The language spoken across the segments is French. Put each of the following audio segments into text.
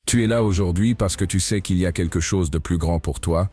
Tu es là aujourd'hui parce que tu sais qu'il y a quelque chose de plus grand pour toi,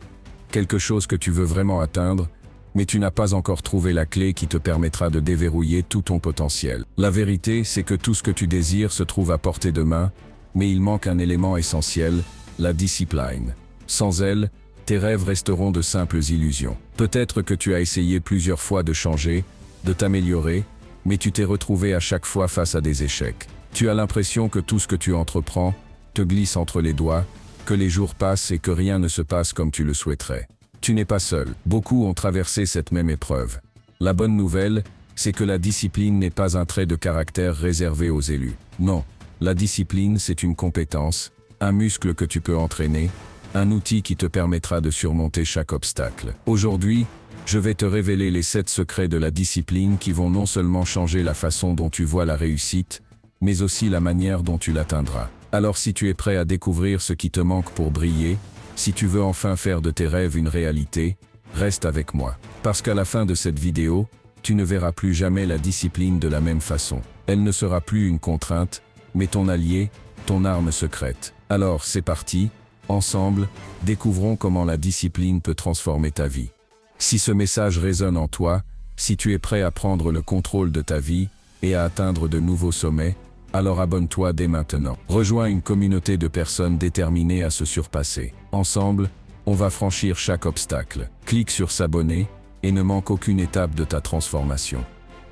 quelque chose que tu veux vraiment atteindre, mais tu n'as pas encore trouvé la clé qui te permettra de déverrouiller tout ton potentiel. La vérité, c'est que tout ce que tu désires se trouve à portée de main, mais il manque un élément essentiel, la discipline. Sans elle, tes rêves resteront de simples illusions. Peut-être que tu as essayé plusieurs fois de changer, de t'améliorer, mais tu t'es retrouvé à chaque fois face à des échecs. Tu as l'impression que tout ce que tu entreprends te glisse entre les doigts, que les jours passent et que rien ne se passe comme tu le souhaiterais. Tu n'es pas seul. Beaucoup ont traversé cette même épreuve. La bonne nouvelle, c'est que la discipline n'est pas un trait de caractère réservé aux élus. Non, la discipline, c'est une compétence, un muscle que tu peux entraîner, un outil qui te permettra de surmonter chaque obstacle. Aujourd'hui, je vais te révéler les 7 secrets de la discipline qui vont non seulement changer la façon dont tu vois la réussite, mais aussi la manière dont tu l'atteindras. Alors si tu es prêt à découvrir ce qui te manque pour briller, si tu veux enfin faire de tes rêves une réalité, reste avec moi. Parce qu'à la fin de cette vidéo, tu ne verras plus jamais la discipline de la même façon. Elle ne sera plus une contrainte, mais ton allié, ton arme secrète. Alors c'est parti, ensemble, découvrons comment la discipline peut transformer ta vie. Si ce message résonne en toi, si tu es prêt à prendre le contrôle de ta vie et à atteindre de nouveaux sommets, alors abonne-toi dès maintenant. Rejoins une communauté de personnes déterminées à se surpasser. Ensemble, on va franchir chaque obstacle. Clique sur s'abonner et ne manque aucune étape de ta transformation.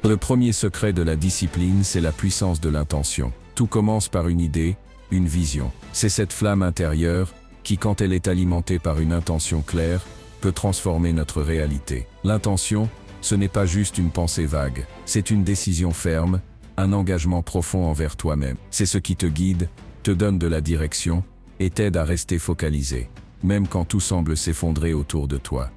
Le premier secret de la discipline, c'est la puissance de l'intention. Tout commence par une idée, une vision. C'est cette flamme intérieure qui, quand elle est alimentée par une intention claire, peut transformer notre réalité. L'intention, ce n'est pas juste une pensée vague, c'est une décision ferme, un engagement profond envers toi-même. C'est ce qui te guide, te donne de la direction et t'aide à rester focalisé, même quand tout semble s'effondrer autour de toi.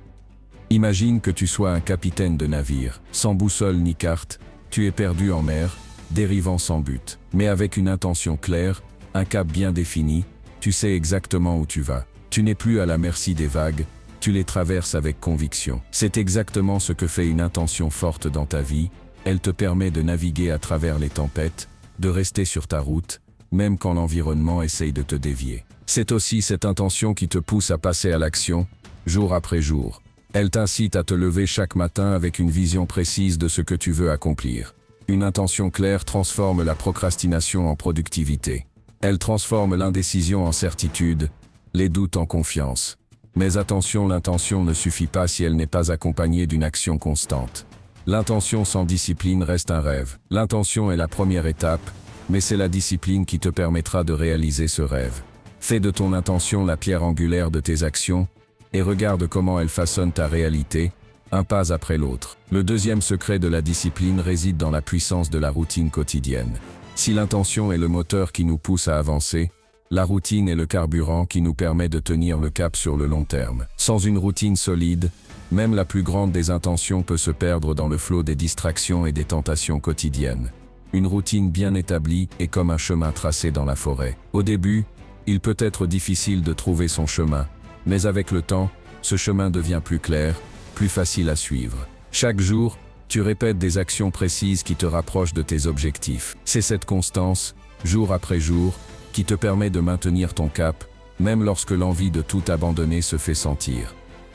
Imagine que tu sois un capitaine de navire, sans boussole ni carte, tu es perdu en mer, dérivant sans but. Mais avec une intention claire, un cap bien défini, tu sais exactement où tu vas. Tu n'es plus à la merci des vagues, tu les traverses avec conviction. C'est exactement ce que fait une intention forte dans ta vie. Elle te permet de naviguer à travers les tempêtes, de rester sur ta route, même quand l'environnement essaye de te dévier. C'est aussi cette intention qui te pousse à passer à l'action, jour après jour. Elle t'incite à te lever chaque matin avec une vision précise de ce que tu veux accomplir. Une intention claire transforme la procrastination en productivité. Elle transforme l'indécision en certitude, les doutes en confiance. Mais attention, l'intention ne suffit pas si elle n'est pas accompagnée d'une action constante. L'intention sans discipline reste un rêve. L'intention est la première étape, mais c'est la discipline qui te permettra de réaliser ce rêve. Fais de ton intention la pierre angulaire de tes actions, et regarde comment elle façonne ta réalité, un pas après l'autre. Le deuxième secret de la discipline réside dans la puissance de la routine quotidienne. Si l'intention est le moteur qui nous pousse à avancer, la routine est le carburant qui nous permet de tenir le cap sur le long terme. Sans une routine solide, même la plus grande des intentions peut se perdre dans le flot des distractions et des tentations quotidiennes. Une routine bien établie est comme un chemin tracé dans la forêt. Au début, il peut être difficile de trouver son chemin, mais avec le temps, ce chemin devient plus clair, plus facile à suivre. Chaque jour, tu répètes des actions précises qui te rapprochent de tes objectifs. C'est cette constance, jour après jour, qui te permet de maintenir ton cap, même lorsque l'envie de tout abandonner se fait sentir.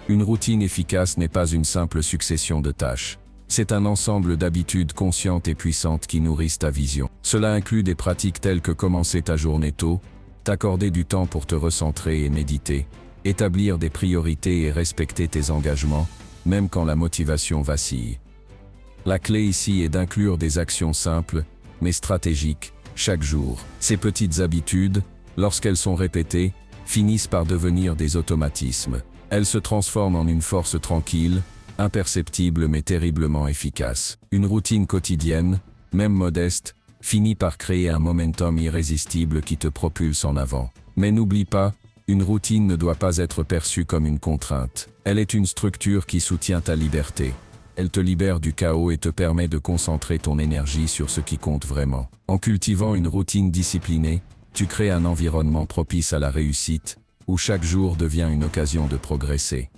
Une routine efficace n'est pas une simple succession de tâches. C'est un ensemble d'habitudes conscientes et puissantes qui nourrissent ta vision. Cela inclut des pratiques telles que commencer ta journée tôt, t'accorder du temps pour te recentrer et méditer, établir des priorités et respecter tes engagements, même quand la motivation vacille. La clé ici est d'inclure des actions simples, mais stratégiques, chaque jour. Ces petites habitudes, lorsqu'elles sont répétées, finissent par devenir des automatismes. Elles se transforment en une force tranquille, imperceptible mais terriblement efficace. Une routine quotidienne, même modeste, finit par créer un momentum irrésistible qui te propulse en avant. Mais n'oublie pas, une routine ne doit pas être perçue comme une contrainte. Elle est une structure qui soutient ta liberté. Elle te libère du chaos et te permet de concentrer ton énergie sur ce qui compte vraiment. En cultivant une routine disciplinée, tu crées un environnement propice à la réussite, où chaque jour devient une occasion de progresser.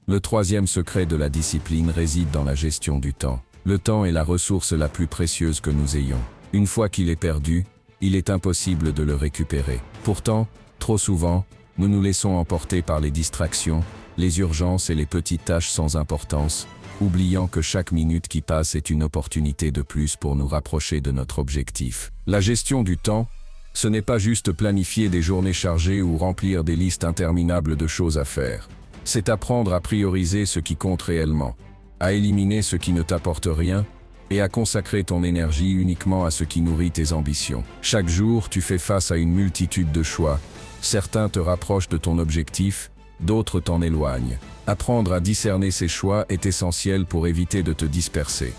Le troisième secret de la discipline réside dans la gestion du temps. Le temps est la ressource la plus précieuse que nous ayons. Une fois qu'il est perdu, il est impossible de le récupérer. Pourtant, trop souvent, nous nous laissons emporter par les distractions, les urgences et les petites tâches sans importance, oubliant que chaque minute qui passe est une opportunité de plus pour nous rapprocher de notre objectif. La gestion du temps, ce n'est pas juste planifier des journées chargées ou remplir des listes interminables de choses à faire. C'est apprendre à prioriser ce qui compte réellement, à éliminer ce qui ne t'apporte rien, et à consacrer ton énergie uniquement à ce qui nourrit tes ambitions. Chaque jour, tu fais face à une multitude de choix. Certains te rapprochent de ton objectif, d'autres t'en éloignent. Apprendre à discerner ces choix est essentiel pour éviter de te disperser.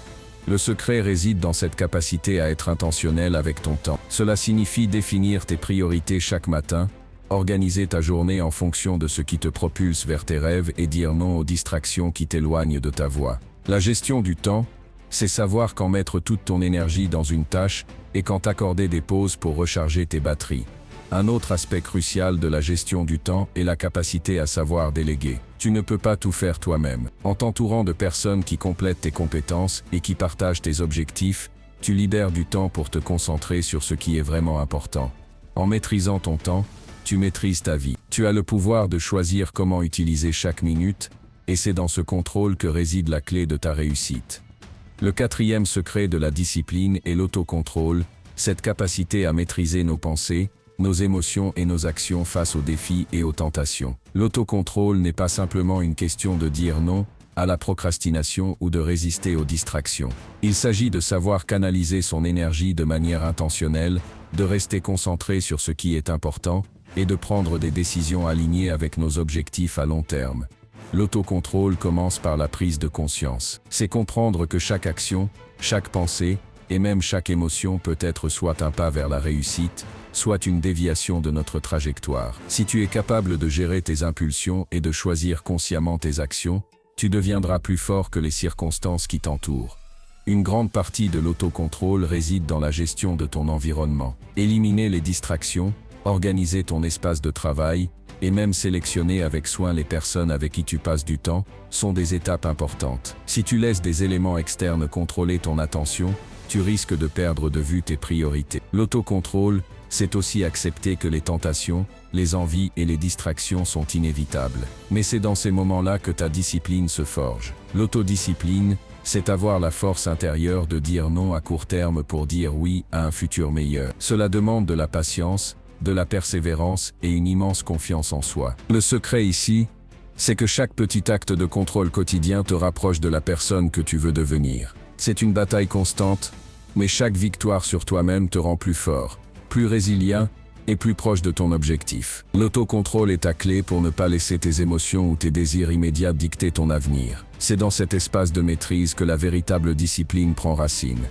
Le secret réside dans cette capacité à être intentionnel avec ton temps. Cela signifie définir tes priorités chaque matin, organiser ta journée en fonction de ce qui te propulse vers tes rêves et dire non aux distractions qui t'éloignent de ta voie. La gestion du temps, c'est savoir quand mettre toute ton énergie dans une tâche et quand t'accorder des pauses pour recharger tes batteries. Un autre aspect crucial de la gestion du temps est la capacité à savoir déléguer. Tu ne peux pas tout faire toi-même. En t'entourant de personnes qui complètent tes compétences et qui partagent tes objectifs, tu libères du temps pour te concentrer sur ce qui est vraiment important. En maîtrisant ton temps, tu maîtrises ta vie. Tu as le pouvoir de choisir comment utiliser chaque minute, et c'est dans ce contrôle que réside la clé de ta réussite. Le quatrième secret de la discipline est l'autocontrôle, cette capacité à maîtriser nos pensées, nos émotions et nos actions face aux défis et aux tentations. L'autocontrôle n'est pas simplement une question de dire non à la procrastination ou de résister aux distractions. Il s'agit de savoir canaliser son énergie de manière intentionnelle, de rester concentré sur ce qui est important et de prendre des décisions alignées avec nos objectifs à long terme. L'autocontrôle commence par la prise de conscience. C'est comprendre que chaque action, chaque pensée, et même chaque émotion peut être soit un pas vers la réussite, soit une déviation de notre trajectoire. Si tu es capable de gérer tes impulsions et de choisir consciemment tes actions, tu deviendras plus fort que les circonstances qui t'entourent. Une grande partie de l'autocontrôle réside dans la gestion de ton environnement. Éliminer les distractions, organiser ton espace de travail, et même sélectionner avec soin les personnes avec qui tu passes du temps, sont des étapes importantes. Si tu laisses des éléments externes contrôler ton attention, tu risques de perdre de vue tes priorités. L'autocontrôle, c'est aussi accepter que les tentations, les envies et les distractions sont inévitables. Mais c'est dans ces moments-là que ta discipline se forge. L'autodiscipline, c'est avoir la force intérieure de dire non à court terme pour dire oui à un futur meilleur. Cela demande de la patience, de la persévérance et une immense confiance en soi. Le secret ici, c'est que chaque petit acte de contrôle quotidien te rapproche de la personne que tu veux devenir. C'est une bataille constante, mais chaque victoire sur toi-même te rend plus fort, plus résilient et plus proche de ton objectif. L'autocontrôle est ta clé pour ne pas laisser tes émotions ou tes désirs immédiats dicter ton avenir. C'est dans cet espace de maîtrise que la véritable discipline prend racine.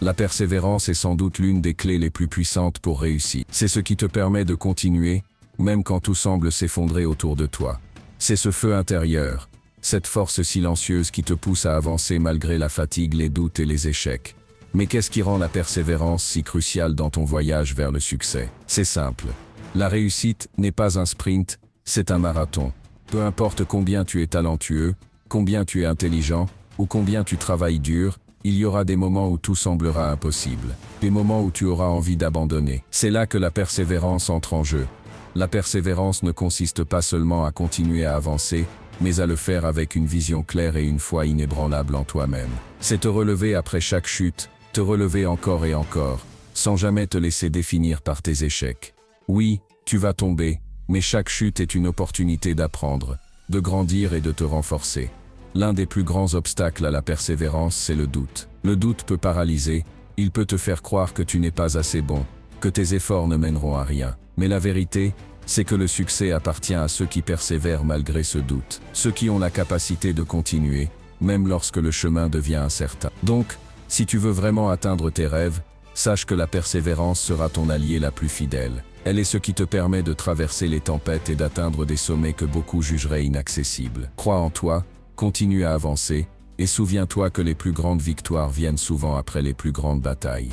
La persévérance est sans doute l'une des clés les plus puissantes pour réussir. C'est ce qui te permet de continuer, même quand tout semble s'effondrer autour de toi. C'est ce feu intérieur, cette force silencieuse qui te pousse à avancer malgré la fatigue, les doutes et les échecs. Mais qu'est-ce qui rend la persévérance si cruciale dans ton voyage vers le succès? C'est simple. La réussite n'est pas un sprint, c'est un marathon. Peu importe combien tu es talentueux, combien tu es intelligent, ou combien tu travailles dur, il y aura des moments où tout semblera impossible, des moments où tu auras envie d'abandonner. C'est là que la persévérance entre en jeu. La persévérance ne consiste pas seulement à continuer à avancer, mais à le faire avec une vision claire et une foi inébranlable en toi-même. C'est te relever après chaque chute, te relever encore et encore, sans jamais te laisser définir par tes échecs. Oui, tu vas tomber, mais chaque chute est une opportunité d'apprendre, de grandir et de te renforcer. L'un des plus grands obstacles à la persévérance, c'est le doute. Le doute peut paralyser, il peut te faire croire que tu n'es pas assez bon, que tes efforts ne mèneront à rien. Mais la vérité, c'est que le succès appartient à ceux qui persévèrent malgré ce doute, ceux qui ont la capacité de continuer, même lorsque le chemin devient incertain. Donc, si tu veux vraiment atteindre tes rêves, sache que la persévérance sera ton allié la plus fidèle. Elle est ce qui te permet de traverser les tempêtes et d'atteindre des sommets que beaucoup jugeraient inaccessibles. Crois en toi, continue à avancer, et souviens-toi que les plus grandes victoires viennent souvent après les plus grandes batailles.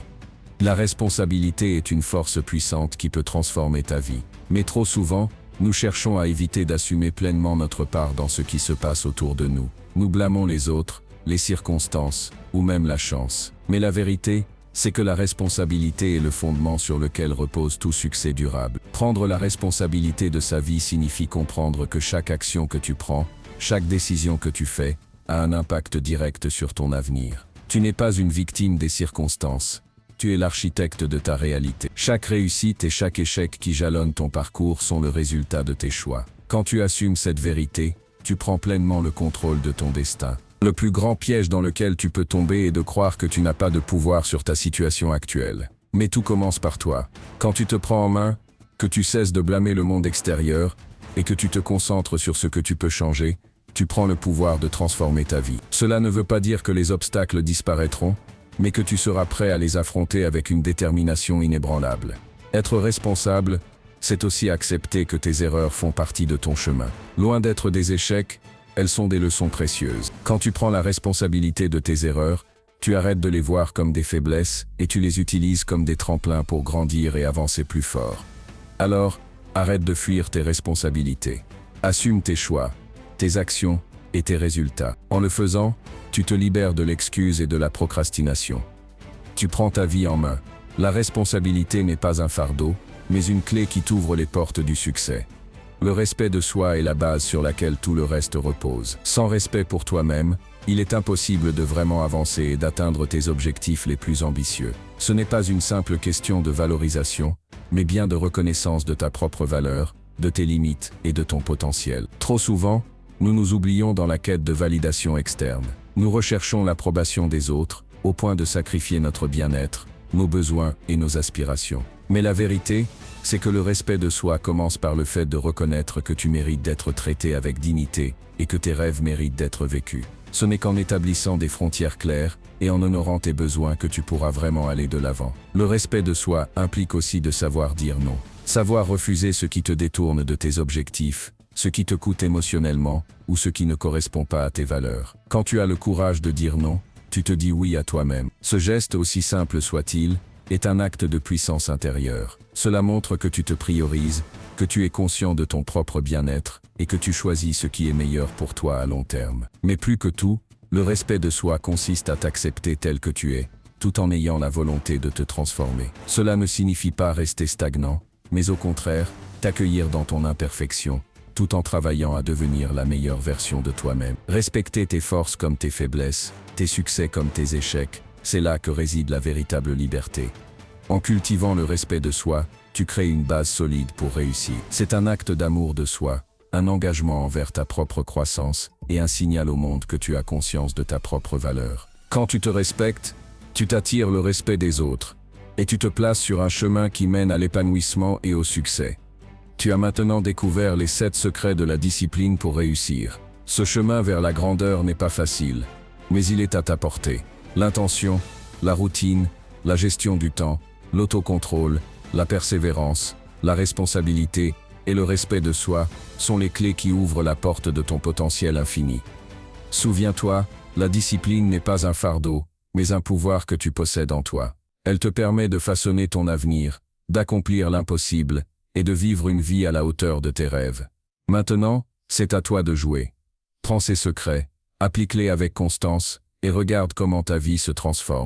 La responsabilité est une force puissante qui peut transformer ta vie. Mais trop souvent, nous cherchons à éviter d'assumer pleinement notre part dans ce qui se passe autour de nous. Nous blâmons les autres, les circonstances, ou même la chance. Mais la vérité, c'est que la responsabilité est le fondement sur lequel repose tout succès durable. Prendre la responsabilité de sa vie signifie comprendre que chaque action que tu prends, chaque décision que tu fais, a un impact direct sur ton avenir. Tu n'es pas une victime des circonstances. Tu es l'architecte de ta réalité. Chaque réussite et chaque échec qui jalonnent ton parcours sont le résultat de tes choix. Quand tu assumes cette vérité, tu prends pleinement le contrôle de ton destin. Le plus grand piège dans lequel tu peux tomber est de croire que tu n'as pas de pouvoir sur ta situation actuelle. Mais tout commence par toi. Quand tu te prends en main, que tu cesses de blâmer le monde extérieur et que tu te concentres sur ce que tu peux changer, tu prends le pouvoir de transformer ta vie. Cela ne veut pas dire que les obstacles disparaîtront, mais que tu seras prêt à les affronter avec une détermination inébranlable. Être responsable, c'est aussi accepter que tes erreurs font partie de ton chemin. Loin d'être des échecs, elles sont des leçons précieuses. Quand tu prends la responsabilité de tes erreurs, tu arrêtes de les voir comme des faiblesses et tu les utilises comme des tremplins pour grandir et avancer plus fort. Alors, arrête de fuir tes responsabilités. Assume tes choix, tes actions et tes résultats. En le faisant, tu te libères de l'excuse et de la procrastination. Tu prends ta vie en main. La responsabilité n'est pas un fardeau, mais une clé qui t'ouvre les portes du succès. Le respect de soi est la base sur laquelle tout le reste repose. Sans respect pour toi-même, il est impossible de vraiment avancer et d'atteindre tes objectifs les plus ambitieux. Ce n'est pas une simple question de valorisation, mais bien de reconnaissance de ta propre valeur, de tes limites et de ton potentiel. Trop souvent, nous nous oublions dans la quête de validation externe. Nous recherchons l'approbation des autres, au point de sacrifier notre bien-être, nos besoins et nos aspirations. Mais la vérité, c'est que le respect de soi commence par le fait de reconnaître que tu mérites d'être traité avec dignité et que tes rêves méritent d'être vécus. Ce n'est qu'en établissant des frontières claires et en honorant tes besoins que tu pourras vraiment aller de l'avant. Le respect de soi implique aussi de savoir dire non. Savoir refuser ce qui te détourne de tes objectifs, ce qui te coûte émotionnellement ou ce qui ne correspond pas à tes valeurs. Quand tu as le courage de dire non, tu te dis oui à toi-même. Ce geste, aussi simple soit-il, est un acte de puissance intérieure. Cela montre que tu te priorises, que tu es conscient de ton propre bien-être et que tu choisis ce qui est meilleur pour toi à long terme. Mais plus que tout, le respect de soi consiste à t'accepter tel que tu es, tout en ayant la volonté de te transformer. Cela ne signifie pas rester stagnant, mais au contraire, t'accueillir dans ton imperfection, tout en travaillant à devenir la meilleure version de toi-même. Respecter tes forces comme tes faiblesses, tes succès comme tes échecs, c'est là que réside la véritable liberté. En cultivant le respect de soi, tu crées une base solide pour réussir. C'est un acte d'amour de soi, un engagement envers ta propre croissance et un signal au monde que tu as conscience de ta propre valeur. Quand tu te respectes, tu t'attires le respect des autres et tu te places sur un chemin qui mène à l'épanouissement et au succès. Tu as maintenant découvert les 7 secrets de la discipline pour réussir. Ce chemin vers la grandeur n'est pas facile, mais il est à ta portée. L'intention, la routine, la gestion du temps, l'autocontrôle, la persévérance, la responsabilité et le respect de soi sont les clés qui ouvrent la porte de ton potentiel infini. Souviens-toi, la discipline n'est pas un fardeau, mais un pouvoir que tu possèdes en toi. Elle te permet de façonner ton avenir, d'accomplir l'impossible et de vivre une vie à la hauteur de tes rêves. Maintenant, c'est à toi de jouer. Prends ces secrets, applique-les avec constance et regarde comment ta vie se transforme.